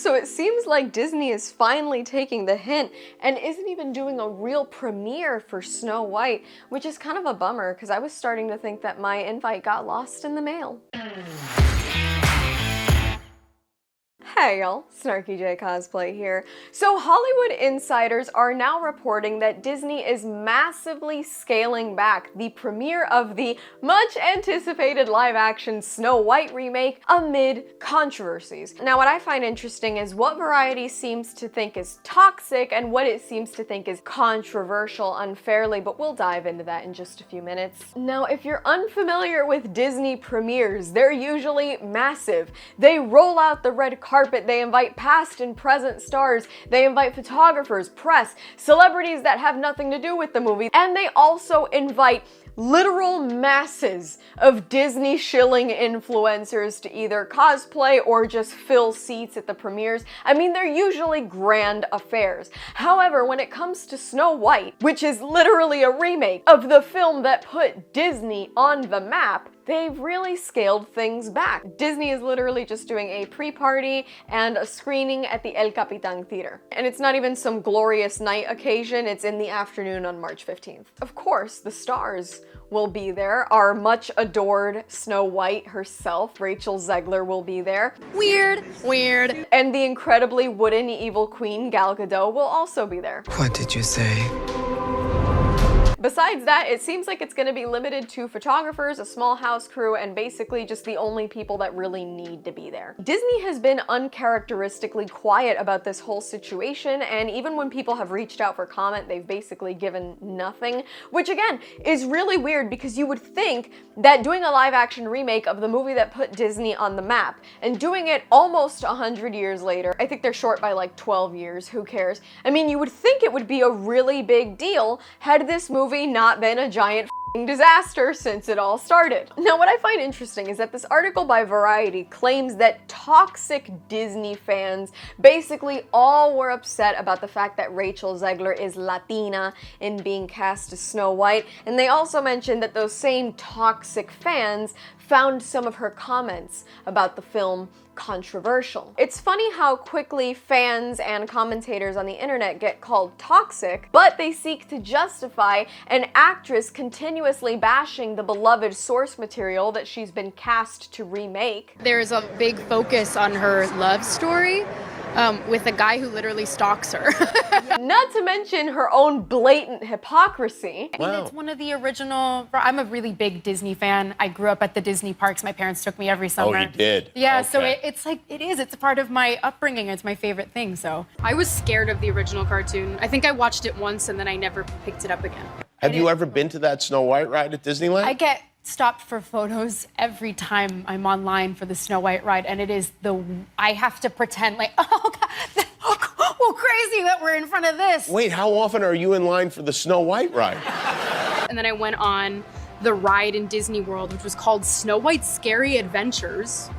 So it seems like Disney is finally taking the hint and isn't even doing a real premiere for Snow White, which is kind of a bummer because I was starting to think that my invite got lost in the mail. Hey y'all, SnarkyJay cosplay here. So Hollywood insiders are now reporting that Disney is massively scaling back the premiere of the much anticipated live-action Snow White remake amid controversies. Now what I find interesting is what Variety seems to think is toxic and what it seems to think is controversial unfairly, but we'll dive into that in just a few minutes. Now if you're unfamiliar with Disney premieres, they're usually massive. They roll out the red carpet, they invite past and present stars, they invite photographers, press, celebrities that have nothing to do with the movie, and they also invite literal masses of Disney shilling influencers to either cosplay or just fill seats at the premieres. I mean, they're usually grand affairs. However, when it comes to Snow White, which is literally a remake of the film that put Disney on the map, they've really scaled things back. Disney is literally just doing a pre-party and a screening at the El Capitan Theater. And it's not even some glorious night occasion, it's in the afternoon on March 15th. Of course, the stars will be there. Our much adored Snow White herself, Rachel Zegler, will be there. Weird. And the incredibly wooden evil queen, Gal Gadot, will also be there. What did you say? Besides that, it seems like it's going to be limited to photographers, a small house crew, and basically just the only people that really need to be there. Disney has been uncharacteristically quiet about this whole situation, and even when people have reached out for comment, they've basically given nothing, which again is really weird because you would think that doing a live-action remake of the movie that put Disney on the map and doing it almost 100 years later, I think they're short by like 12 years, who cares? I mean, you would think it would be a really big deal had this movie not been a giant disaster since it all started. Now what I find interesting is that this article by Variety claims that toxic Disney fans basically all were upset about the fact that Rachel Zegler is Latina in being cast as Snow White, and they also mentioned that those same toxic fans found some of her comments about the film controversial. It's funny how quickly fans and commentators on the internet get called toxic, but they seek to justify an actress continuously bashing the beloved source material that she's been cast to remake. There's a big focus on her love story with a guy who literally stalks her. Not to mention her own blatant hypocrisy. I mean, it's one of the original. I'm a really big Disney fan. I grew up at the Disney parks. My parents took me every summer. Oh, you did? Yeah, okay. So it's like, it's a part of my upbringing. It's my favorite thing, so. I was scared of the original cartoon. I think I watched it once and then I never picked it up again. Have you ever been to that Snow White ride at Disneyland? I get stopped for photos every time I'm online for the Snow White ride, and it is I have to pretend like, oh God, well, crazy that we're in front of this. Wait, how often are you in line for the Snow White ride? And then I went on the ride in Disney World, which was called Snow White's Scary Adventures.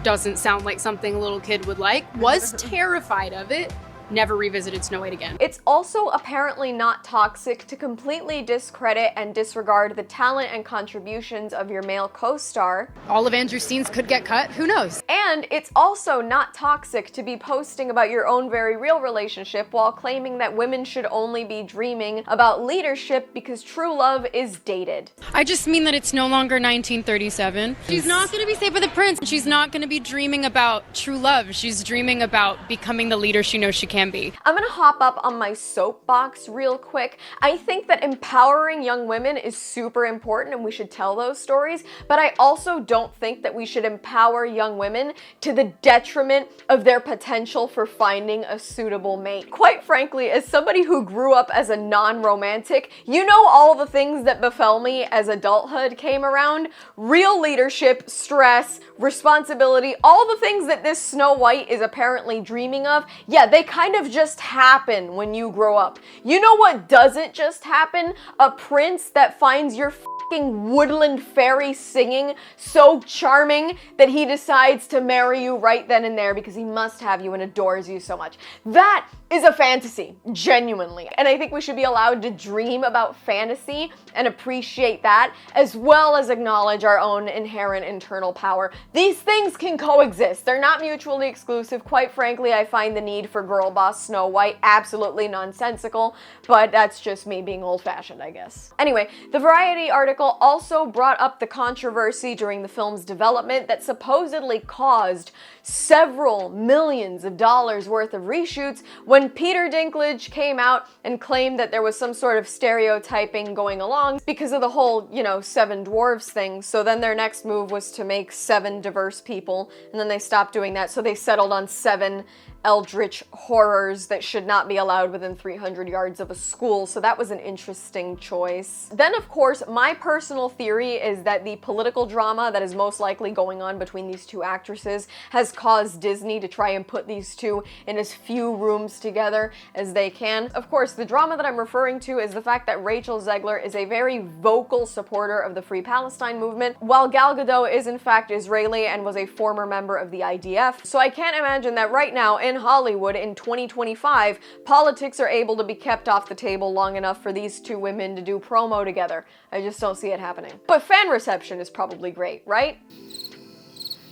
Doesn't sound like something a little kid would like. Was terrified of it. Never revisited Snow White again. It's also apparently not toxic to completely discredit and disregard the talent and contributions of your male co-star. All of Andrew's scenes could get cut, who knows? And it's also not toxic to be posting about your own very real relationship while claiming that women should only be dreaming about leadership because true love is dated. I just mean that it's no longer 1937. She's not gonna be safe with the prince. She's not gonna be dreaming about true love. She's dreaming about becoming the leader she knows she can be. I'm gonna hop up on my soapbox real quick. I think that empowering young women is super important and we should tell those stories, but I also don't think that we should empower young women to the detriment of their potential for finding a suitable mate. Quite frankly, as somebody who grew up as a non-romantic, you know all the things that befell me as adulthood came around. Real leadership, stress, responsibility, all the things that this Snow White is apparently dreaming of, yeah, they kind kind of just happen when you grow up. You know what doesn't just happen? A prince that finds your fucking woodland fairy singing so charming that he decides to marry you right then and there because he must have you and adores you so much. That is a fantasy, genuinely. And I think we should be allowed to dream about fantasy and appreciate that, as well as acknowledge our own inherent internal power. These things can coexist. They're not mutually exclusive. Quite frankly, I find the need for girl boss Snow White absolutely nonsensical, but that's just me being old-fashioned, I guess. Anyway, the Variety article also brought up the controversy during the film's development that supposedly caused several millions of dollars worth of reshoots when Peter Dinklage came out and claimed that there was some sort of stereotyping going along because of the whole, seven dwarves thing. So then their next move was to make 7 diverse people, and then they stopped doing that, so they settled on 7 eldritch horrors that should not be allowed within 300 yards of a school, so that was an interesting choice. Then, of course, my personal theory is that the political drama that is most likely going on between these two actresses has caused Disney to try and put these two in as few rooms together as they can. Of course, the drama that I'm referring to is the fact that Rachel Zegler is a very vocal supporter of the Free Palestine movement, while Gal Gadot is in fact Israeli and was a former member of the IDF. So I can't imagine that right now in Hollywood in 2025, politics are able to be kept off the table long enough for these two women to do promo together. I just don't see it happening. But fan reception is probably great, right?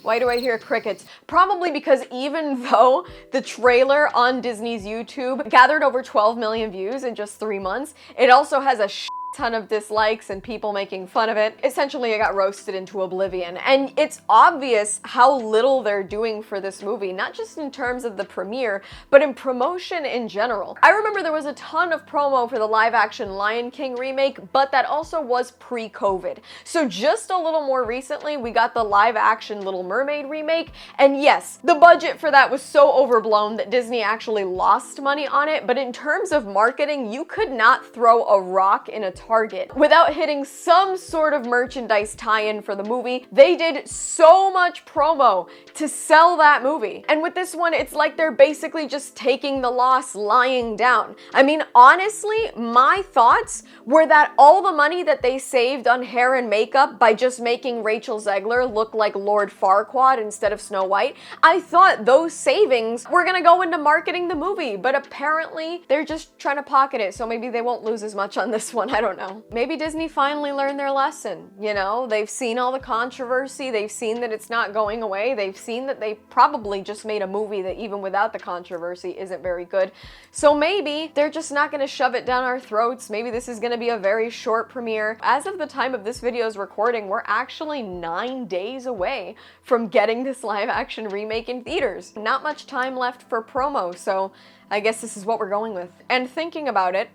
Why do I hear crickets? Probably because even though the trailer on Disney's YouTube gathered over 12 million views in just 3 months, it also has a ton of dislikes and people making fun of it. Essentially, it got roasted into oblivion. And it's obvious how little they're doing for this movie, not just in terms of the premiere, but in promotion in general. I remember there was a ton of promo for the live-action Lion King remake, but that also was pre-COVID. So just a little more recently, we got the live-action Little Mermaid remake, and yes, the budget for that was so overblown that Disney actually lost money on it, but in terms of marketing, you could not throw a rock in a Target without hitting some sort of merchandise tie-in for the movie. They did so much promo to sell that movie. And with this one, it's like they're basically just taking the loss lying down. I mean, honestly, my thoughts were that all the money that they saved on hair and makeup by just making Rachel Zegler look like Lord Farquaad instead of Snow White, I thought those savings were gonna go into marketing the movie, but apparently they're just trying to pocket it, so maybe they won't lose as much on this one. I don't know. Maybe Disney finally learned their lesson, They've seen all the controversy, they've seen that it's not going away, they've seen that they probably just made a movie that even without the controversy isn't very good. So maybe they're just not gonna shove it down our throats. Maybe this is gonna be a very short premiere. As of the time of this video's recording, we're actually 9 days away from getting this live-action remake in theaters. Not much time left for promo, so I guess this is what we're going with. And thinking about it,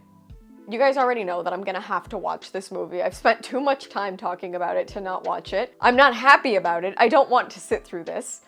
you guys already know that I'm gonna have to watch this movie. I've spent too much time talking about it to not watch it. I'm not happy about it. I don't want to sit through this,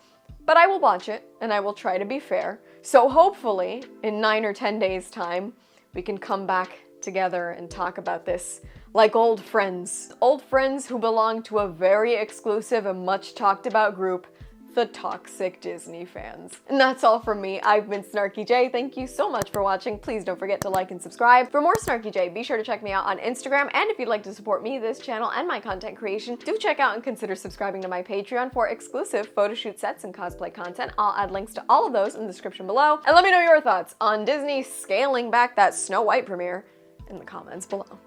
but I will watch it and I will try to be fair. So hopefully in 9 or 10 days time, we can come back together and talk about this like old friends. Old friends who belong to a very exclusive and much talked about group, the toxic Disney fans. And that's all from me. I've been SnarkyJay. Thank you so much for watching. Please don't forget to like and subscribe. For more SnarkyJay, be sure to check me out on Instagram. And if you'd like to support me, this channel, and my content creation, do check out and consider subscribing to my Patreon for exclusive photo shoot sets and cosplay content. I'll add links to all of those in the description below. And let me know your thoughts on Disney scaling back that Snow White premiere in the comments below.